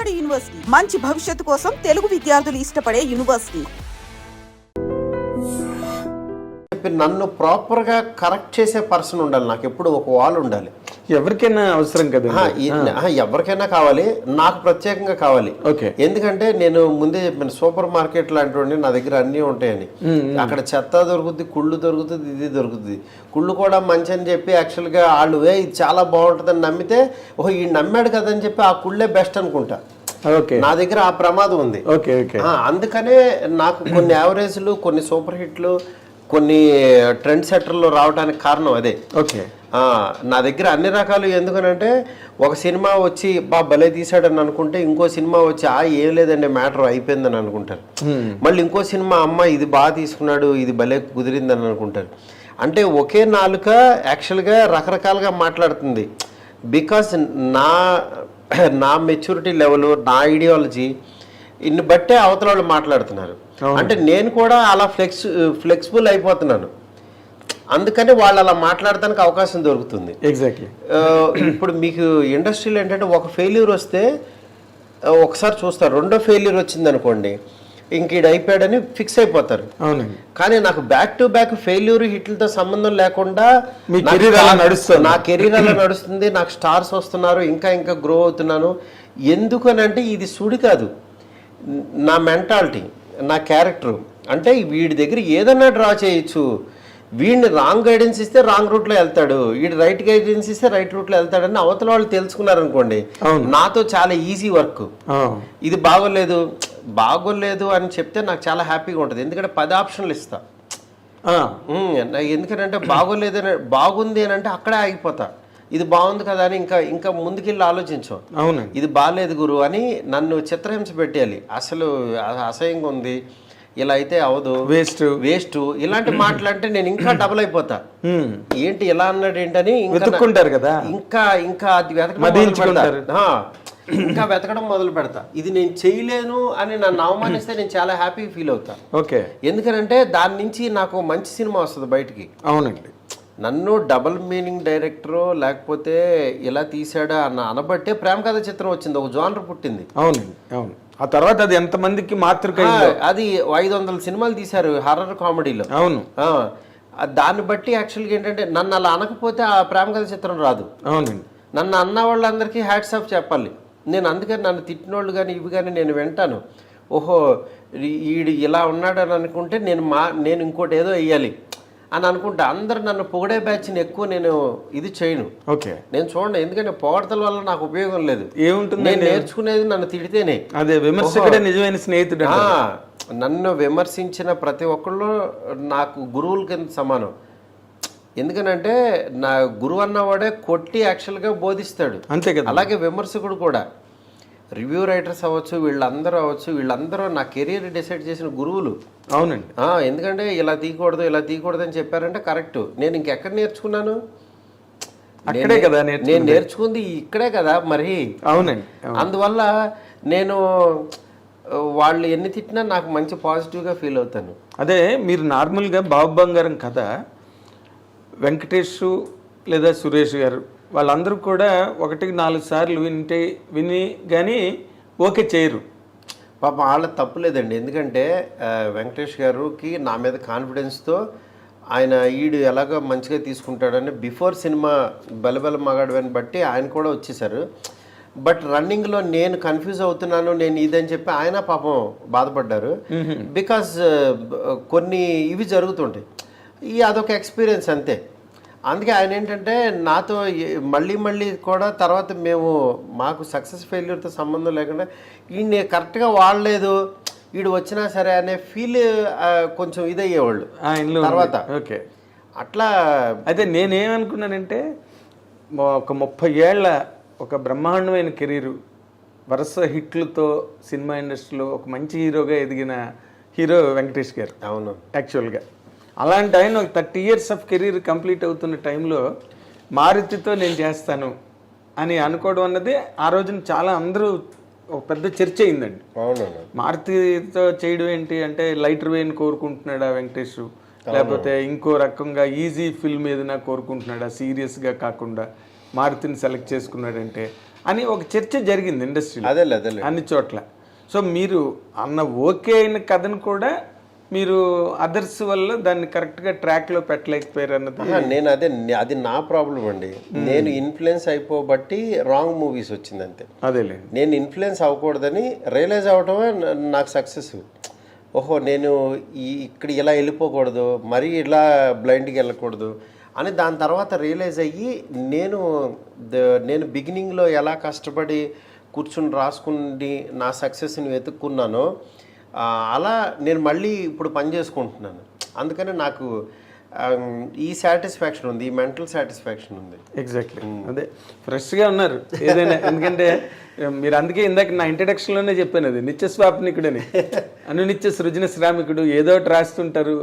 నాడు యూనివర్సిటీ మంచి భవిష్యత్తు కోసం తెలుగు విద్యార్థులు ఇష్టపడే యూనివర్సిటీ. నన్ను ప్రాపర్గా కరెక్ట్ చేసే పర్సన్ ఉండాలి, నాకు ఎప్పుడు ఒక వాల్ ఉండాలి. ఎవరికైనా అవసరం కదా, ఎవరికైనా కావాలి, నాకు ప్రత్యేకంగా కావాలి. ఎందుకంటే నేను ముందే చెప్పాను, సూపర్ మార్కెట్ లాంటి నా దగ్గర అన్నీ ఉంటాయని. అక్కడ చెత్త దొరుకుతుంది, కుళ్ళు దొరుకుతుంది, ఇది దొరుకుతుంది. కుళ్ళు కూడా మంచి అని చెప్పి యాక్చువల్గా వాళ్ళు ఇది చాలా బాగుంటుందని నమ్మితే ఓహో ఈ నమ్మాడు కదని చెప్పి ఆ కుళ్ళే బెస్ట్ అనుకుంటా. నా దగ్గర ఆ ప్రమాదం ఉంది. అందుకనే నాకు కొన్ని యావరేజ్లు, కొన్ని సూపర్ హిట్లు, కొన్ని ట్రెండ్ సెటర్లు రావడానికి కారణం అదే. నా దగ్గర అన్ని రకాలు. ఎందుకనంటే ఒక సినిమా వచ్చి భలే తీసాడని అనుకుంటే ఇంకో సినిమా వచ్చి ఏం లేదండి మ్యాటర్ అయిపోయిందని అనుకుంటారు. మళ్ళీ ఇంకో సినిమా అమ్మ ఇది బాగా తీసుకున్నాడు, ఇది భలే కుదిరిందని అనుకుంటారు. అంటే ఒకే నాలుక యాక్చువల్గా రకరకాలుగా మాట్లాడుతుంది. బికాస్ నా మెచ్యూరిటీ లెవెల్, నా ఐడియాలజీ ఇన్ని బట్టే అవతల వాళ్ళు మాట్లాడుతున్నారు. అంటే నేను కూడా అలా ఫ్లెక్సిబుల్ అయిపోతున్నాను. అందుకని వాళ్ళు అలా మాట్లాడటానికి అవకాశం దొరుకుతుంది. ఎగ్జాక్ట్లీ. ఇప్పుడు మీకు ఇండస్ట్రీలో ఏంటంటే ఒక ఫెయిల్యూర్ వస్తే ఒకసారి చూస్తారు, రెండో ఫెయిల్యూర్ వచ్చింది అనుకోండి ఇంక ఇది అయిపోయాడని ఫిక్స్ అయిపోతారు. కానీ నాకు బ్యాక్ టు బ్యాక్ ఫెయిల్యూర్ హిట్లతో సంబంధం లేకుండా నా కెరీర్ అలా నడుస్తుంది, నాకు స్టార్స్ వస్తున్నారు, ఇంకా ఇంకా గ్రో అవుతున్నాను. ఎందుకనంటే ఇది సుడి కాదు, నా మెంటాలిటీ, నా క్యారెక్టర్. అంటే వీడి దగ్గర ఏదన్నా డ్రా చేయొచ్చు. వీడిని రాంగ్ గైడెన్స్ ఇస్తే రాంగ్ రూట్లో వెళ్తాడు, వీడి రైట్ గైడెన్స్ ఇస్తే రైట్ రూట్లో వెళ్తాడని అవతల వాళ్ళు తెలుసుకున్నారనుకోండి, నాతో చాలా ఈజీ వర్క్. ఇది బాగోలేదు అని చెప్తే నాకు చాలా హ్యాపీగా ఉంటుంది. ఎందుకంటే 10 ఆప్షన్లు ఇస్తా. ఎందుకంటే బాగుంది అని అంటే అక్కడే ఆగిపోతా. ఇది బాగుంది కదా అని ఇంకా ముందుకెళ్ళి ఆలోచించాం. ఇది బాగాలేదు గురు అని నన్ను చిత్రహింస పెట్టేయాలి. అసలు అసహ్యంగా ఉంది, ఇలా అయితే అవదు, వేస్ట్ ఇలాంటి మాటలు అంటే నేను ఇంకా డబుల్ అయిపోతా. ఏంటి ఇలా అన్నాడు ఏంటని వెతుక్కుంటారు కదా, ఇంకా అది వెతకడం మొదలు పెడతా. ఇది నేను చేయలేను అని నన్ను అవమానిస్తే నేను చాలా హ్యాపీగా ఫీల్ అవుతా. ఎందుకనంటే దాని నుంచి నాకు మంచి సినిమా వస్తుంది బయటికి. అవునండి. నన్ను డబుల్ మీనింగ్ డైరెక్టరో లేకపోతే ఇలా తీసాడా అన్న అనబట్టే ప్రేమ కథ చిత్రం వచ్చింది, ఒక జోనర్ పుట్టింది. అవునండి, అవును. ఆ తర్వాత అది ఎంతమందికి మాతృక, అది 500 సినిమాలు తీశారు హారర్ కామెడీలో. అవును. దాన్ని బట్టి యాక్చువల్గా ఏంటంటే నన్ను అలా అనకపోతే ఆ ప్రేమ కథ చిత్రం రాదు. అవునండి. నన్ను అన్న వాళ్ళందరికీ హ్యాట్స్ ఆఫ్ చెప్పాలి. నేను అందుకని నన్ను తిట్టినోళ్ళు కానీ ఇవి కానీ నేను వింటాను. ఓహో ఈడు ఇలా ఉన్నాడు అని అనుకుంటే నేను ఇంకోటి ఏదో వెయ్యాలి అని అనుకుంటా. అందరు నన్ను పొగడే బ్యాచ్ని ఎక్కువ నేను ఇది చేయను. నేను చూడండి, ఎందుకంటే పొగడతల వల్ల నాకు ఉపయోగం లేదు. ఏముంటుంది, నేను నేర్చుకునేది నన్ను తిడితేనే. అదే విమర్శకుడే నిజమైన స్నేహితుడు. నన్ను విమర్శించిన ప్రతి ఒక్కళ్ళు నాకు గురువుల కింద సమానం. ఎందుకనంటే నా గురువు అన్నవాడే కొట్టి యాక్చువల్గా బోధిస్తాడు, అంతే కదా. అలాగే విమర్శకుడు కూడా, రివ్యూ రైటర్స్ అవ్వచ్చు, వీళ్ళందరూ నా కెరీర్ డిసైడ్ చేసిన గురువులు. అవునండి. ఎందుకంటే ఇలా తీయకూడదు అని చెప్పారంటే కరెక్ట్. నేను ఇంకెక్కడ నేర్చుకున్నాను? అక్కడే కదా నేను నేర్చుకుంది, ఇక్కడే కదా మరి. అవునండి. అందువల్ల నేను వాళ్ళు ఎన్ని తిట్టినా నాకు మంచి పాజిటివ్గా ఫీల్ అవుతాను. అదే మీరు నార్మల్గా బాబు బంగారం కథ వెంకటేష్ లేదా సురేష్ గారు వాళ్ళందరూ కూడా 1-4 సార్లు విని కానీ ఓకే చేయరు. పాపం వాళ్ళ తప్పు లేదండి. ఎందుకంటే వెంకటేష్ గారికి నా మీద కాన్ఫిడెన్స్తో ఆయన ఈడు ఎలాగో మంచిగా తీసుకుంటాడని బిఫోర్ సినిమా బలబల మగాడని బట్టి ఆయన కూడా వచ్చేసారు. బట్ రన్నింగ్లో నేను కన్ఫ్యూజ్ అవుతున్నాను, నేను ఇదని చెప్పి ఆయన పాపం బాధపడ్డారు. బికాజ్ కొన్ని ఇవి జరుగుతుంటాయి, అదొక ఎక్స్పీరియన్స్ అంతే. అందుకే ఆయన ఏంటంటే నాతో మళ్ళీ కూడా తర్వాత మాకు సక్సెస్ ఫెయిల్యూర్తో సంబంధం లేకుండా ఈయన కరెక్ట్గా వాడలేదు, వీడు వచ్చినా సరే అనే ఫీల్ కొంచెం ఇదయ్యేవాళ్ళు తర్వాత. అట్లా అయితే నేనేమనుకున్నానంటే ఒక 30 ఏళ్ల ఒక బ్రహ్మాండమైన కెరీరు, వరుస హిట్లతో సినిమా ఇండస్ట్రీలో ఒక మంచి హీరోగా ఎదిగిన హీరో వెంకటేష్ గారు. అవును. యాక్చువల్గా అలాంటి ఆయన ఒక 30 years ఆఫ్ కెరీర్ కంప్లీట్ అవుతున్న టైంలో మారుతితో నేను చేస్తాను అని అనుకోవడం అన్నది ఆ రోజున చాలా అందరూ ఒక పెద్ద చర్చ అయిందండి. మారుతితో చేయడం ఏంటి అంటే లైటర్ వేని కోరుకుంటున్నాడా వెంకటేష్, లేకపోతే ఇంకో రకంగా ఈజీ ఫిల్మ్ ఏదైనా కోరుకుంటున్నాడా, సీరియస్గా కాకుండా మారుతిని సెలెక్ట్ చేసుకున్నాడంటే అని ఒక చర్చ జరిగింది ఇండస్ట్రీలో అదేలే అన్ని చోట్ల. సో మీరు అన్న ఓకే అయిన కథను కూడా మీరు అదర్స్ వల్ల దాన్ని కరెక్ట్గా ట్రాక్లో పెట్టలేకపోయారు అన్నది. నేను అది నా ప్రాబ్లం అండి. నేను ఇన్ఫ్లుయెన్స్ అయిపోబట్టి రాంగ్ మూవీస్ వచ్చింది అంతే. అదేలే, నేను ఇన్ఫ్లుయెన్స్ అవ్వకూడదని రియలైజ్ అవటమే నాకు సక్సెస్. ఓహో నేను ఇక్కడ ఇలా వెళ్ళిపోకూడదు, మరీ ఇలా బ్లైండ్కి వెళ్ళకూడదు అని దాని తర్వాత రియలైజ్ అయ్యి నేను బిగినింగ్లో ఎలా కష్టపడి కూర్చుని రాసుకుని నా సక్సెస్ని వెతుక్కున్నానో అలా నేను మళ్ళీ ఇప్పుడు పని చేసుకుంటున్నాను. అందుకని నాకు ఈ సాటిస్ఫాక్షన్ ఉంది, ఈ మెంటల్ సాటిస్ఫాక్షన్ ఉంది. ఎగ్జాక్ట్లీ, అదే ఫ్రెష్గా ఉన్నారు ఏదైనా. ఎందుకంటే మీరు అందుకే ఇందాక నా ఇంట్రడక్షన్లోనే చెప్పాను, అది నిత్య స్వాప్నికుడని, అనునిత్య సృజన శ్రామికుడు. ఏదో ఒకటి రాస్తుంటారు,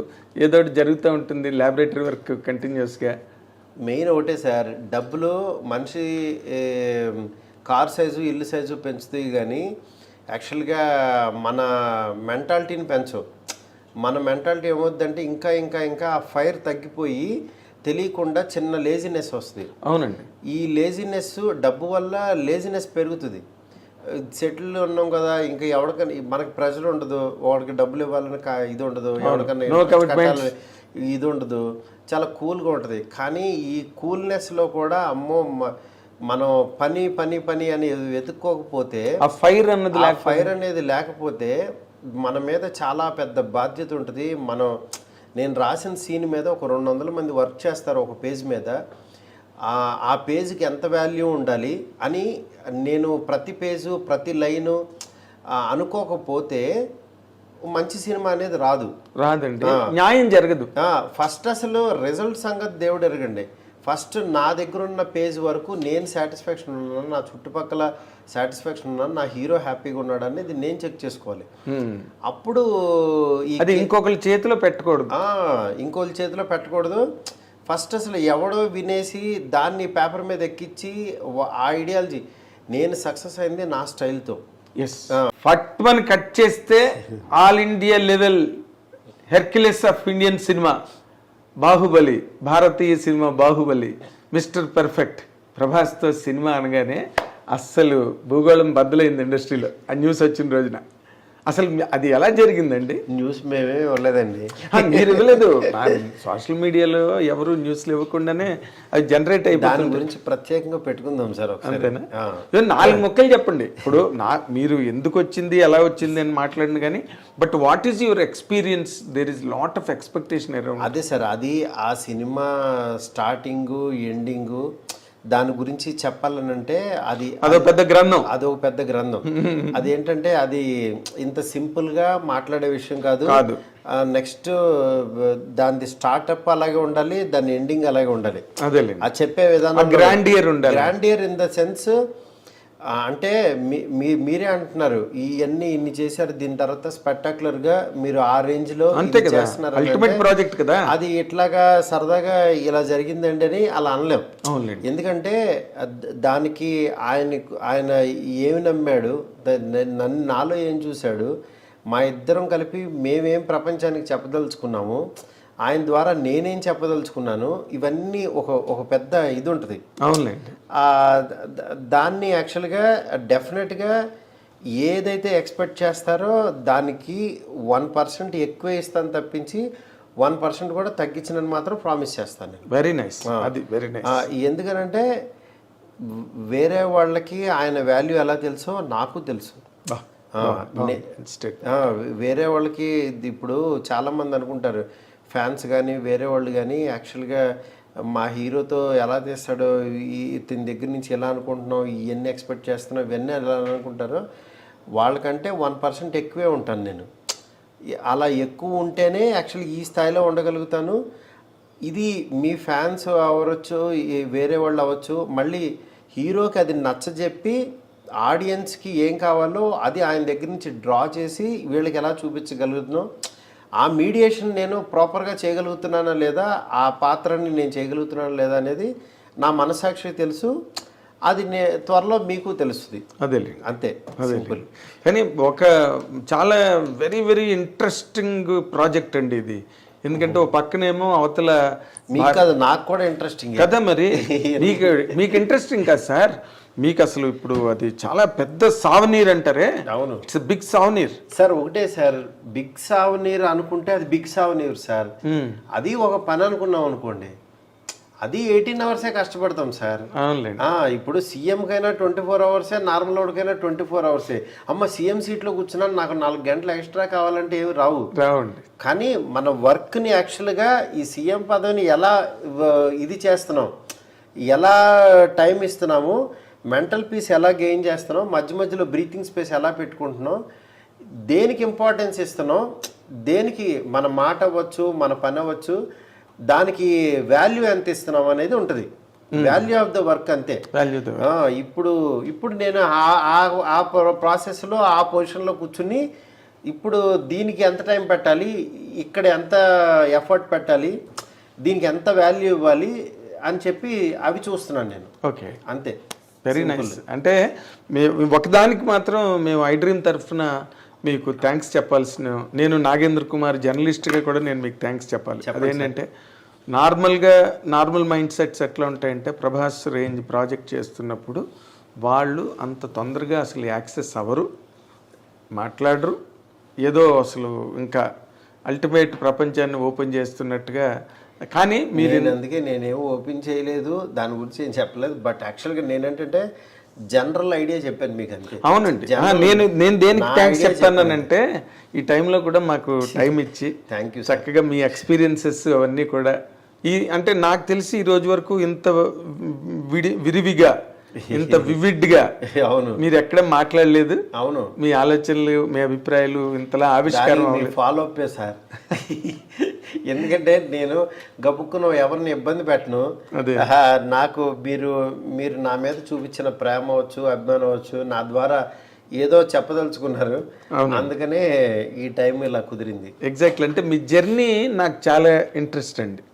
ఏదో ఒకటి జరుగుతూ ఉంటుంది, ల్యాబొరేటరీ వర్క్ కంటిన్యూస్గా. మెయిన్ ఒకటే సార్, డబ్బులు మనిషి కార్ సైజు ఇల్లు సైజు పెంచుతాయి కానీ యాక్చువల్గా మన మెంటాలిటీని పెంచవు. మన మెంటాలిటీ ఏమవుద్దంటే ఇంకా ఇంకా ఇంకా ఆ ఫైర్ తగ్గిపోయి తెలియకుండా చిన్న లేజినెస్ వస్తుంది. అవునండి, ఈ లేజినెస్ డబ్బు వల్ల లేజినెస్ పెరుగుతుంది. సెటిల్ ఉన్నాం కదా, ఇంకా ఎవరికైనా మనకి ప్రెషర్ ఉండదు, వాడికి డబ్బులు ఇవ్వాలని ఇది ఉండదు, ఎవరికైనా ఇది ఉండదు, చాలా కూల్గా ఉంటుంది. కానీ ఈ కూల్నెస్లో కూడా అమ్మో మనం పని పని పని అని వెతుక్కోకపోతే, ఆ ఫైర్ అనేది లేకపోతే మన మీద చాలా పెద్ద బాధ్యత ఉంటుంది. నేను రాసిన సీన్ మీద ఒక 200 మంది వర్క్ చేస్తారు ఒక పేజ్ మీద. ఆ పేజ్కి ఎంత వాల్యూ ఉండాలి అని నేను ప్రతి పేజు ప్రతి లైను అనుకోకపోతే మంచి సినిమా అనేది రాదండి, న్యాయం జరగదు. ఫస్ట్ అసలు రిజల్ట్ సంగతి దేవుడు ఎరగండి. ఫస్ట్ నా దగ్గర ఉన్న పేజ్ వరకు నేను సాటిస్ఫాక్షన్ ఉన్నాను, నా చుట్టుపక్కల సాటిస్ఫాక్షన్ ఉన్నాను, నా హీరో హ్యాపీగా ఉన్నాడు అనేది నేను చెక్ చేసుకోవాలి. అప్పుడు ఇంకొకరి చేతిలో పెట్టకూడదు. ఫస్ట్ అసలు ఎవడో వినేసి దాన్ని పేపర్ మీద ఎక్కించి ఆ ఐడియాలజీ, నేను సక్సెస్ అయింది నా స్టైల్తో. ఫట్మన్ కట్ చేస్తే all India level Hercules of Indian cinema Baahubali, భారతీయ సినిమా బాహుబలి, మిస్టర్ పర్ఫెక్ట్ ప్రభాస్తో సినిమా అనగానే అస్సలు భూగోళం బద్దలైంది ఇండస్ట్రీలో ఆ న్యూస్ వచ్చిన రోజున. అసలు అది ఎలా జరిగిందండి? న్యూస్ మేమే ఇవ్వలేదండి. మీరు ఇవ్వలేదు, సోషల్ మీడియాలో ఎవరు న్యూస్లు ఇవ్వకుండానే అది జనరేట్ అయిపోయి దాని గురించి ప్రత్యేకంగా పెట్టుకుందాం సార్. అంతేనా? 4 ముక్కలు చెప్పండి. ఇప్పుడు మీరు ఎందుకు వచ్చింది, ఎలా వచ్చింది అని మాట్లాడిన కానీ, but what is your experience? There is lot of expectation around. అదే సార్, అది ఆ సినిమా స్టార్టింగు ఎండింగు దాని గురించి చెప్పాలనంటే అదొక పెద్ద గ్రంథం. అదేంటంటే అది ఇంత సింపుల్ గా మాట్లాడే విషయం కాదు. నెక్స్ట్ దాని స్టార్ట్అప్ అలాగే ఉండాలి, దాని ఎండింగ్ అలాగే ఉండాలి. ఆ చెప్పే విధానం గ్రాండియర్ ఇన్ ద సెన్స్ అంటే మీరే అంటున్నారు ఇవన్నీ ఇన్ని చేశారు, దీని తర్వాత స్పెక్టాక్యులర్ గా మీరు ఆ రేంజ్ లో చేస్తున్నారు, అది ఇట్లాగా సరదాగా ఇలా జరిగిందండి అని అలా అనలేం. ఎందుకంటే దానికి ఆయన ఏమి నమ్మాడు, నాలో ఏం చూశాడు, మా ఇద్దరం కలిపి మేమేం ప్రపంచానికి చెప్పదలుచుకున్నాము, ఆయన ద్వారా నేనేం చెప్పదలుచుకున్నాను, ఇవన్నీ ఒక పెద్ద ఇది ఉంటుంది. అవునండి, దాన్ని యాక్చువల్గా డెఫినెట్గా ఏదైతే ఎక్స్పెక్ట్ చేస్తారో దానికి 1% ఎక్కువ ఇస్తాను తప్పించి 1% కూడా తగ్గించినని మాత్రం ప్రామిస్ చేస్తాను. వెరీ నైస్, అది వెరీ నైస్. ఎందుకనంటే వేరే వాళ్ళకి ఆయన వాల్యూ ఎలా తెలుసో నాకు తెలుసు. వేరే వాళ్ళకి ఇప్పుడు చాలామంది అనుకుంటారు, ఫ్యాన్స్ కానీ వేరే వాళ్ళు కానీ యాక్చువల్గా మా హీరోతో ఎలా తీస్తాడో, ఇతని దగ్గర నుంచి ఎలా అనుకుంటున్నావు, ఇవన్నీ ఎక్స్పెక్ట్ చేస్తున్నావు, ఇవన్నీ ఎలా అనుకుంటారో, వాళ్ళకంటే 1% ఎక్కువే ఉంటాను నేను. అలా ఎక్కువ ఉంటేనే యాక్చువల్లీ ఈ స్థాయిలో ఉండగలుగుతాను. ఇది మీ ఫ్యాన్స్ అవ్వచ్చు, వేరే వాళ్ళు అవ్వచ్చు, మళ్ళీ హీరోకి అది నచ్చజెప్పి ఆడియన్స్కి ఏం కావాలో అది ఆయన దగ్గర నుంచి డ్రా చేసి వీళ్ళకి ఎలా చూపించగలుగుతున్నాం, ఆ మీడియేషన్ నేను ప్రాపర్గా చేయగలుగుతున్నానా లేదా, ఆ పాత్రని నేను చేయగలుగుతున్నానా లేదా అనేది నా మనసాక్షి తెలుసు. అది త్వరలో మీకు తెలుస్తుంది. అదే అంతే, సింపుల్. కానీ ఒక చాలా వెరీ వెరీ ఇంట్రెస్టింగ్ ప్రాజెక్ట్ అండి ఇది. ఎందుకంటే ఒక పక్కనేమో అవతల మీకు కాదు, నాకు కూడా ఇంట్రెస్టింగ్ కదా. మరి మీకు ఇంట్రెస్టింగ్ కాదు సార్, మీకు అసలు ఇప్పుడు అది చాలా పెద్ద సావనీర్ అంటారే. అవును ఇట్స్ బిగ్ సావనీర్ సార్. ఒకటే సార్, బిగ్ సావనీర్ అనుకుంటే అది బిగ్ సావనీర్ సార్. అది ఒక పని అనుకున్నాం అనుకోండి, అది 18 అవర్సే కష్టపడతాం సార్. అవునులేండి. ఇప్పుడు సీఎం కైనా 24 అవర్సే, నార్మల్ వాడికైనా 24 అవర్సే. అమ్మ సీఎం సీట్లో కూర్చున్నా నాకు 4 గంటలు ఎక్స్ట్రా కావాలంటే ఏమి రావండి. కానీ మన వర్క్ని యాక్చువల్గా ఈ సీఎం పదవిని ఎలా ఇది చేస్తున్నాం, ఎలా టైం ఇస్తున్నాము, మెంటల్ పీస్ ఎలా గెయిన్ చేస్తున్నాం, మధ్య మధ్యలో బ్రీతింగ్ స్పేస్ ఎలా పెట్టుకుంటున్నాం, దేనికి ఇంపార్టెన్స్ ఇస్తున్నాం, దేనికి మన మాట అవ్వచ్చు, మన పని అవ్వచ్చు, దానికి వాల్యూ ఎంత ఇస్తున్నాం అనేది ఉంటుంది. వాల్యూ ఆఫ్ ద వర్క్ అంతే. ఇప్పుడు నేను ఆ ప్రాసెస్లో ఆ పొజిషన్లో కూర్చుని ఇప్పుడు దీనికి ఎంత టైం పెట్టాలి, ఇక్కడ ఎంత ఎఫర్ట్ పెట్టాలి, దీనికి ఎంత వాల్యూ ఇవ్వాలి అని చెప్పి అవి చూస్తున్నాను నేను. ఓకే, అంతే. Very nice. అంటే మేము ఒకదానికి మాత్రం మేము ఐడ్రీమ్ తరఫున మీకు థ్యాంక్స్ చెప్పాల్సిన, నేను నాగేంద్ర కుమార్ జర్నలిస్ట్గా కూడా నేను మీకు థ్యాంక్స్ చెప్పాలి. అదేంటంటే నార్మల్ మైండ్ సెట్స్ ఎట్లా ఉంటాయంటే, ప్రభాస్ రేంజ్ ప్రాజెక్ట్ చేస్తున్నప్పుడు వాళ్ళు అంత తొందరగా అసలు యాక్సెస్ అవ్వరు, మాట్లాడరు, ఏదో అసలు ఇంకా అల్టిమేట్ ప్రపంచాన్ని ఓపెన్ చేస్తున్నట్టుగా. కానీ మీరు అందుకే నేనేమో ఓపెన్ చేయలేదు, దాని గురించి ఏం చెప్పలేదు. బట్ యాక్చువల్గా నేనేంటంటే జనరల్ ఐడియా చెప్పాను మీకు అంతే. అవునండి. నేను దేనికి థ్యాంక్స్ చెప్తానంటే, ఈ టైంలో కూడా మాకు టైం ఇచ్చి చక్కగా మీ ఎక్స్పీరియన్సెస్ అవన్నీ కూడా అంటే నాకు తెలిసి ఈ రోజు వరకు ఇంత విరివిగా, ఇంత వివిడ్గా అవును మీరు ఎక్కడ మాట్లాడలేదు. అవును, మీ ఆలోచనలు, మీ అభిప్రాయాలు ఇంతలా ఆవిష్కారం ఫాలో అప్ సార్. ఎందుకంటే నేను గబుక్కును ఎవరిని ఇబ్బంది పెట్టను. నాకు మీరు నా మీద చూపించిన ప్రేమ అవచ్చు, అభిమానం అవచ్చు, నా ద్వారా ఏదో చెప్పదలుచుకున్నారు, అందుకనే ఈ టైం ఇలా కుదిరింది. ఎగ్జాక్ట్లీ. అంటే మీ జర్నీ నాకు చాలా ఇంట్రెస్ట్ అండి.